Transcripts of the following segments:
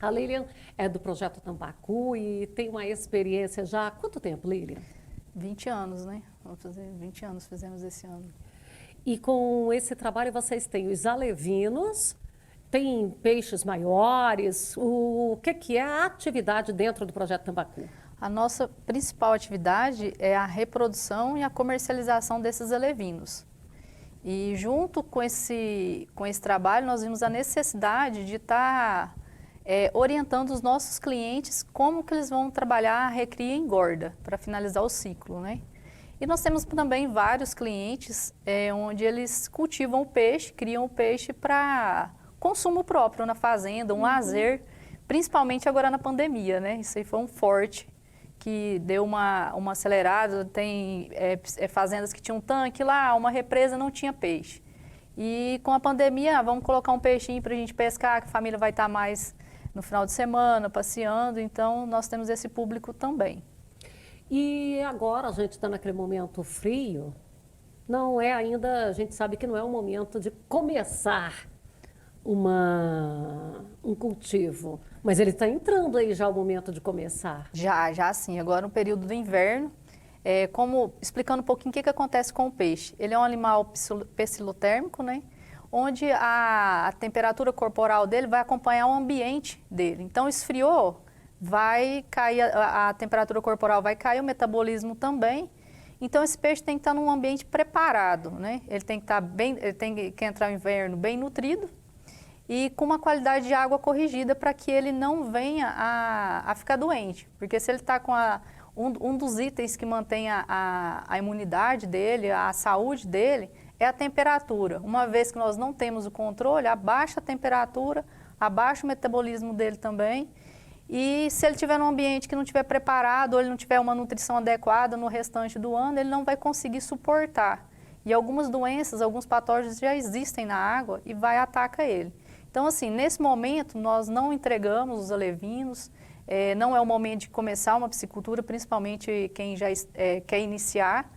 A Lilian é do Projeto Tambacu e tem uma experiência já há quanto tempo, Lilian? 20 anos, né? Vamos fazer 20 anos, fizemos esse ano. E com esse trabalho vocês têm os alevinos, tem peixes maiores, o que é a atividade dentro do Projeto Tambacu? A nossa principal atividade é a reprodução e a comercialização desses alevinos. E junto com esse trabalho, nós vimos a necessidade de estar orientando os nossos clientes como que eles vão trabalhar a recria e engorda para finalizar o ciclo, né? E nós temos também vários clientes onde eles cultivam o peixe, criam o peixe para consumo próprio na fazenda, um lazer, principalmente agora na pandemia, né? Isso aí foi um forte que deu uma acelerada. Tem fazendas que tinham um tanque lá, uma represa, não tinha peixe. E com a pandemia, vamos colocar um peixinho para a gente pescar, que a família vai estar mais no final de semana, passeando, então nós temos esse público também. E agora a gente está naquele momento frio, não é ainda, a gente sabe que não é o momento de começar um cultivo, mas ele está entrando aí já o momento de começar. Já sim, agora no período do inverno, explicando um pouquinho o que acontece com o peixe. Ele é um animal pecilotérmico, né? Onde a temperatura corporal dele vai acompanhar o ambiente dele. Então, esfriou, vai cair, a temperatura corporal vai cair, o metabolismo também. Então, esse peixe tem que estar num ambiente preparado, né? Ele tem que estar ele tem que entrar no inverno bem nutrido e com uma qualidade de água corrigida para que ele não venha a ficar doente. Porque se ele está com um dos itens que mantém a imunidade dele, a saúde dele, é a temperatura. Uma vez que nós não temos o controle, abaixa a temperatura, abaixa o metabolismo dele também. E se ele estiver num ambiente que não estiver preparado, ou ele não tiver uma nutrição adequada no restante do ano, ele não vai conseguir suportar. E algumas doenças, alguns patógenos já existem na água e vai atacar ele. Então, assim, nesse momento, nós não entregamos os alevinos, não é o momento de começar uma piscicultura, principalmente quem já quer iniciar.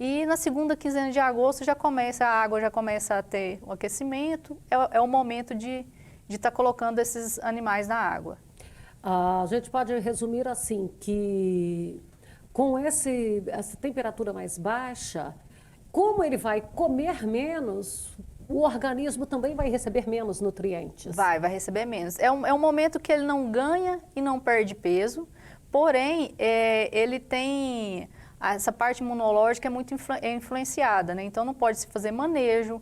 E na segunda quinzena de agosto a água já começa a ter o aquecimento, é o momento de estar colocando esses animais na água. A gente pode resumir assim, que com essa temperatura mais baixa, como ele vai comer menos, o organismo também vai receber menos nutrientes. Vai receber menos. É um momento que ele não ganha e não perde peso, porém, ele tem... Essa parte imunológica é muito influenciada, né? Então não pode se fazer manejo,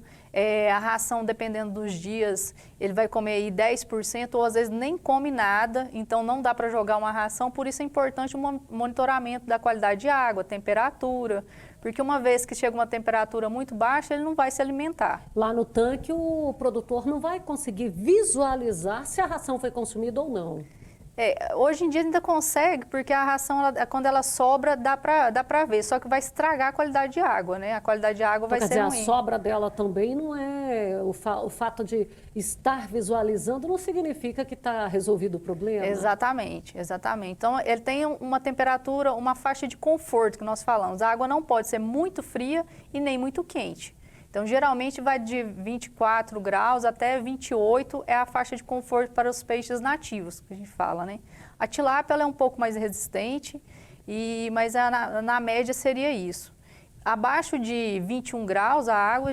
a ração, dependendo dos dias, ele vai comer aí 10% ou às vezes nem come nada, então não dá para jogar uma ração, por isso é importante o monitoramento da qualidade de água, temperatura, porque uma vez que chega uma temperatura muito baixa, ele não vai se alimentar. Lá no tanque, o produtor não vai conseguir visualizar se a ração foi consumida ou não. Hoje em dia ainda consegue, porque a ração, quando ela sobra, dá pra ver, só que vai estragar a qualidade de água, né? A qualidade de água Então, vai ser ruim. Quer dizer, a sobra dela também não é... O fato de estar visualizando não significa que está resolvido o problema. Exatamente. Então, ele tem uma temperatura, uma faixa de conforto que nós falamos. A água não pode ser muito fria e nem muito quente. Então, geralmente vai de 24 graus até 28 é a faixa de conforto para os peixes nativos, que a gente fala, né? A tilápia ela é um pouco mais resistente, mas na média seria isso. Abaixo de 21 graus, a água,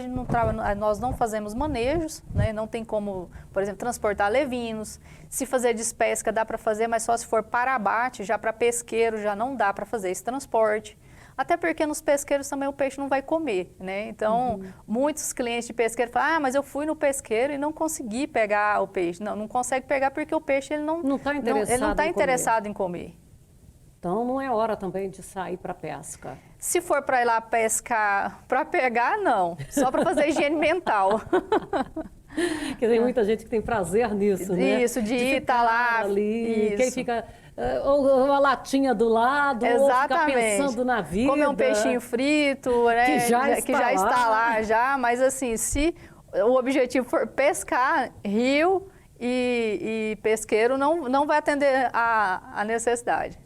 nós não fazemos manejos, né? Não tem como, por exemplo, transportar alevinos. Se fazer despesca dá para fazer, mas só se for para abate, já para pesqueiro já não dá para fazer esse transporte. Até porque nos pesqueiros também o peixe não vai comer, né? Então, muitos clientes de pesqueiro falam, mas eu fui no pesqueiro e não consegui pegar o peixe. Não consegue pegar porque o peixe ele não está interessado em comer. Então, não é hora também de sair para pesca. Se for para ir lá pescar, para pegar, não. Só para fazer higiene mental. Porque tem muita gente que tem prazer nisso, né? Isso, de ir, estar lá. Ali, isso. Quem fica... Ou a latinha do lado, exatamente. Ou ficar pensando na vida. Comer um peixinho frito, né? Que já está lá já. Mas assim, se o objetivo for pescar, rio e pesqueiro não vai atender a necessidade.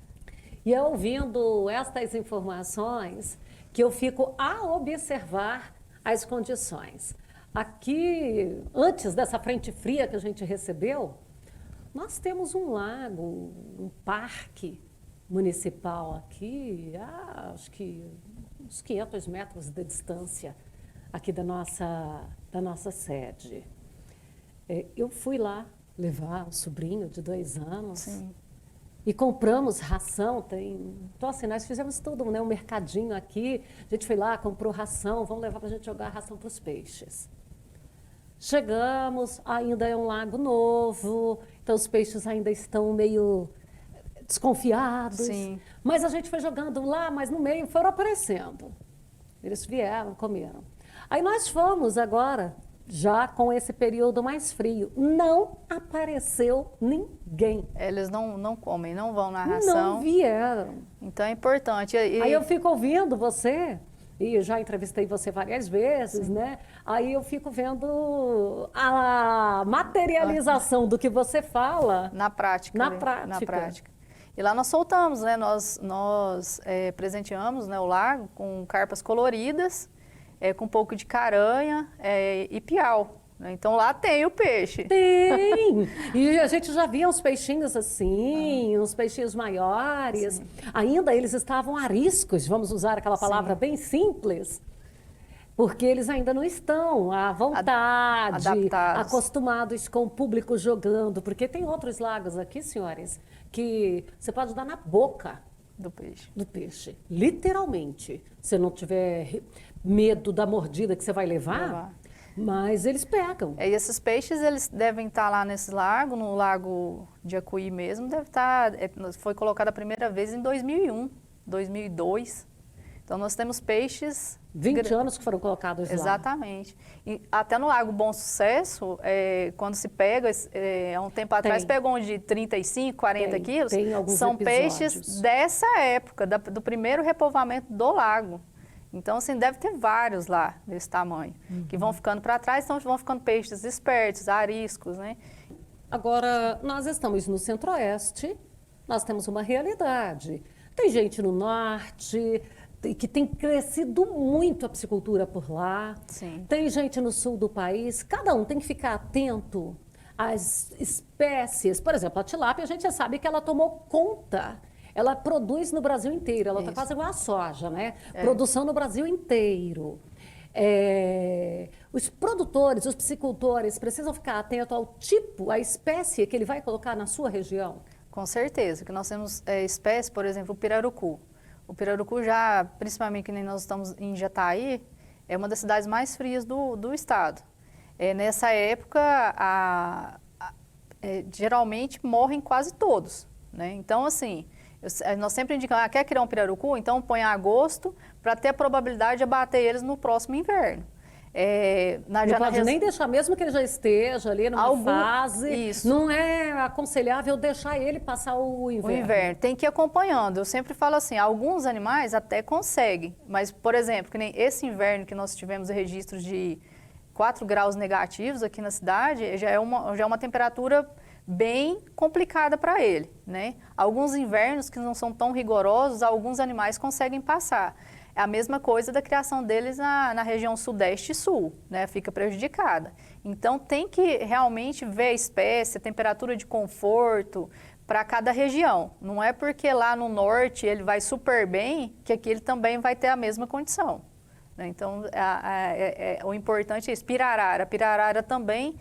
E é ouvindo estas informações que eu fico a observar as condições. Aqui, antes dessa frente fria que a gente recebeu, Nós temos um lago, um parque municipal aqui, acho que uns 500 metros de distância aqui da nossa sede. Eu fui lá levar o sobrinho de 2 anos. Sim. E compramos ração, então assim, nós fizemos tudo, né? Um mercadinho aqui, a gente foi lá, comprou ração, vamos levar para a gente jogar ração para os peixes. Chegamos, ainda é um lago novo, então os peixes ainda estão meio desconfiados. Sim. Mas a gente foi jogando lá, mas no meio foram aparecendo. Eles vieram, comeram. Aí nós fomos agora, já com esse período mais frio. Não apareceu ninguém. Eles não comem, não vão na ração. Não vieram. Então é importante. Aí eu fico ouvindo você, e eu já entrevistei você várias vezes, né? Aí eu fico vendo a materialização do que você fala. Na prática. Na né? prática. Na prática. E lá nós soltamos, né? Nós presenteamos, né, o lago com carpas coloridas, com um pouco de caranha e piau. Né? Então lá tem o peixe. Tem! E a gente já via uns peixinhos assim, uns peixinhos maiores. Sim. Ainda eles estavam ariscos, vamos usar aquela palavra bem simples, porque eles ainda não estão à vontade, adaptados. acostumados com o público jogando. Porque tem outros lagos aqui, senhores, que você pode dar na boca Do peixe. do peixe, literalmente. Se não tiver medo da mordida que você vai levar. Mas eles pegam. E esses peixes, eles devem estar lá nesse lago, no lago de Acuí mesmo, deve estar, foi colocado a primeira vez em 2001, 2002. Então nós temos peixes... 20 anos que foram colocados lá. Exatamente. E até no Lago Bom Sucesso, quando se pega, há um tempo atrás, pegou um de 35, 40 quilos, tem alguns são episódios. peixes dessa época, do primeiro repovoamento do lago. Então, assim, deve ter vários lá desse tamanho, que vão ficando para trás, então vão ficando peixes espertos, ariscos, né? Agora, nós estamos no Centro-Oeste, nós temos uma realidade. Tem gente no Norte que tem crescido muito a piscicultura por lá. Sim. Tem gente no sul do país. Cada um tem que ficar atento às espécies. Por exemplo, a tilápia, a gente já sabe que ela tomou conta. Ela produz no Brasil inteiro. Ela está quase igual a soja, né? Produção no Brasil inteiro. Os produtores, os piscicultores precisam ficar atentos ao tipo, à espécie que ele vai colocar na sua região. Com certeza, que nós temos espécies, por exemplo, o pirarucu. O pirarucu já, principalmente que nem nós estamos em Jataí, é uma das cidades mais frias do estado. Nessa época, geralmente morrem quase todos, né? Então, assim, nós sempre indicamos, quer criar um pirarucu? Então põe a agosto para ter a probabilidade de abater eles no próximo inverno. Não pode nem deixar, mesmo que ele já esteja ali numa fase, isso. Não é aconselhável deixar ele passar o inverno. O inverno, tem que ir acompanhando. Eu sempre falo assim, alguns animais até conseguem, mas, por exemplo, que nem esse inverno que nós tivemos registros de 4 graus negativos aqui na cidade, já é uma temperatura bem complicada para ele, né? Alguns invernos que não são tão rigorosos, alguns animais conseguem passar. É a mesma coisa da criação deles na região sudeste e sul, né? Fica prejudicada. Então, tem que realmente ver a espécie, a temperatura de conforto para cada região. Não é porque lá no norte ele vai super bem, que aqui ele também vai ter a mesma condição, né? Então, o importante é isso. Pirarara também,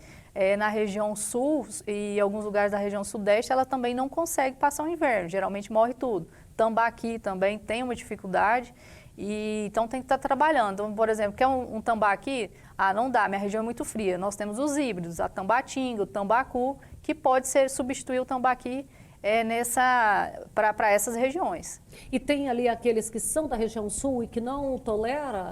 na região sul e alguns lugares da região sudeste, ela também não consegue passar o inverno. Geralmente morre tudo. Tambaqui também tem uma dificuldade. Então tem que estar trabalhando. Então, por exemplo, quer um tambaqui? Não dá, minha região é muito fria. Nós temos os híbridos, a tambatinga, o tambacu, que pode substituir o tambaqui para essas regiões. E tem ali aqueles que são da região sul e que não tolera,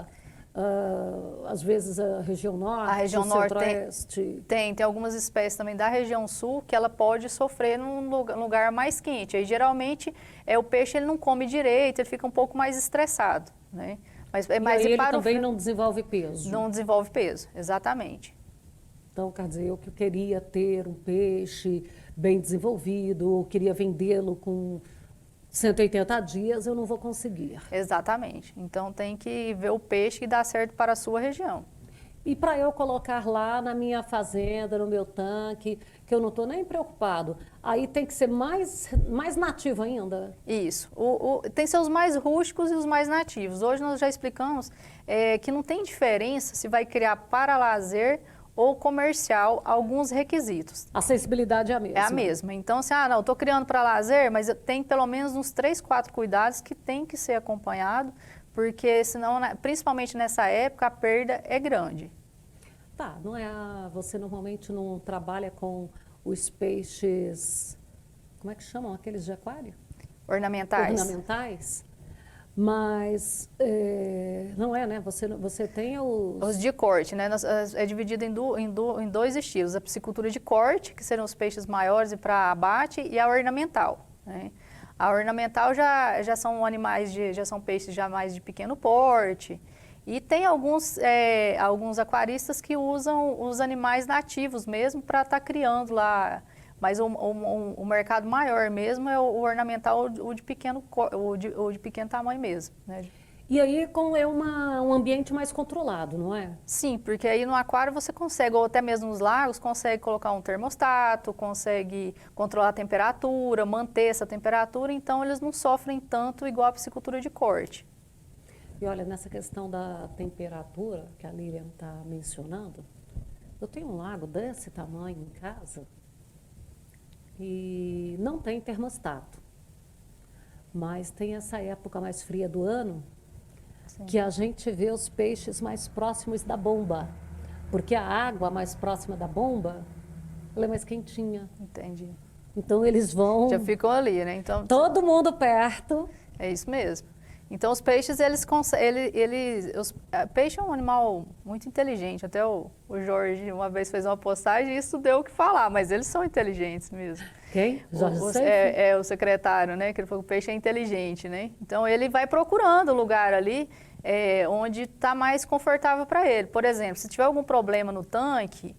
às vezes, a região norte, A região norte centro-oeste. Tem algumas espécies também da região sul que ela pode sofrer num lugar mais quente. Aí, geralmente, o peixe ele não come direito, ele fica um pouco mais estressado, né? Mas ele também não desenvolve peso. Não desenvolve peso, exatamente. Então, quer dizer, eu que queria ter um peixe bem desenvolvido, ou queria vendê-lo com 180 dias, eu não vou conseguir. Exatamente. Então, tem que ver o peixe que dá certo para a sua região. E para eu colocar lá na minha fazenda, no meu tanque, que eu não estou nem preocupado, aí tem que ser mais nativo ainda? Isso. Tem que ser os mais rústicos e os mais nativos. Hoje nós já explicamos que não tem diferença se vai criar para lazer ou comercial alguns requisitos. A sensibilidade é a mesma? É a mesma. Então, se, não, estou criando para lazer, mas tem pelo menos uns 3, 4 cuidados que tem que ser acompanhado, porque senão, principalmente nessa época, a perda é grande. Tá, não é você normalmente não trabalha com os peixes, como é que chamam aqueles de aquário? Ornamentais. Ornamentais, mas não é, né? Você tem Os de corte, né? É dividido em dois estilos. A piscicultura de corte, que serão os peixes maiores e para abate, e a ornamental, né? A ornamental já são animais, já são peixes já mais de pequeno porte. E tem alguns aquaristas que usam os animais nativos mesmo para estar criando lá. Mas o mercado maior mesmo é o ornamental, o de pequeno tamanho mesmo, né? E aí um ambiente mais controlado, não é? Sim, porque aí no aquário você consegue, ou até mesmo nos lagos, consegue colocar um termostato, consegue controlar a temperatura, manter essa temperatura, então eles não sofrem tanto igual a piscicultura de corte. E olha, nessa questão da temperatura que a Lilian está mencionando, eu tenho um lago desse tamanho em casa e não tem termostato, mas tem essa época mais fria do ano, sim, que a gente vê os peixes mais próximos da bomba, porque a água mais próxima da bomba, ela é mais quentinha. Entendi. Então eles vão... Já ficam ali, né? Então, todo mundo perto. É isso mesmo. Então os peixes, peixe é um animal muito inteligente, até o Jorge uma vez fez uma postagem e isso deu o que falar, mas eles são inteligentes mesmo. Quem? Jorge o secretário, né, que ele falou que o peixe é inteligente, né? Então ele vai procurando o lugar ali onde está mais confortável para ele. Por exemplo, se tiver algum problema no tanque,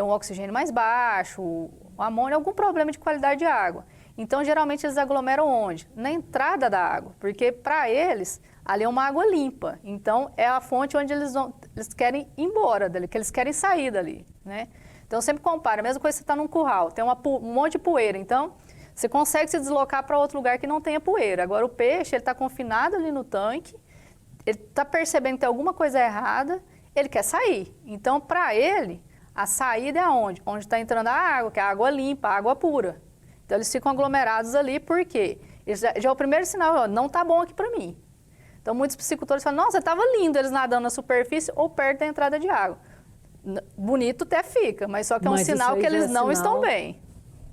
um oxigênio mais baixo, o amônio, algum problema de qualidade de água. Então, geralmente, eles aglomeram onde? Na entrada da água, porque para eles, ali é uma água limpa. Então, é a fonte onde eles querem ir embora dali, que eles querem sair dali, né? Então, sempre compara, a mesma coisa que você está num curral, tem um monte de poeira. Então, você consegue se deslocar para outro lugar que não tenha poeira. Agora, o peixe, ele está confinado ali no tanque, ele está percebendo que tem alguma coisa errada, ele quer sair. Então, para ele, a saída é aonde? Onde está entrando a água, que é a água limpa, a água pura. Então, eles ficam aglomerados ali, porque já é o primeiro sinal, ó, não está bom aqui para mim. Então, muitos piscicultores falam, nossa, estava lindo eles nadando na superfície ou perto da entrada de água. Bonito até fica, mas só que é um sinal que eles não estão bem.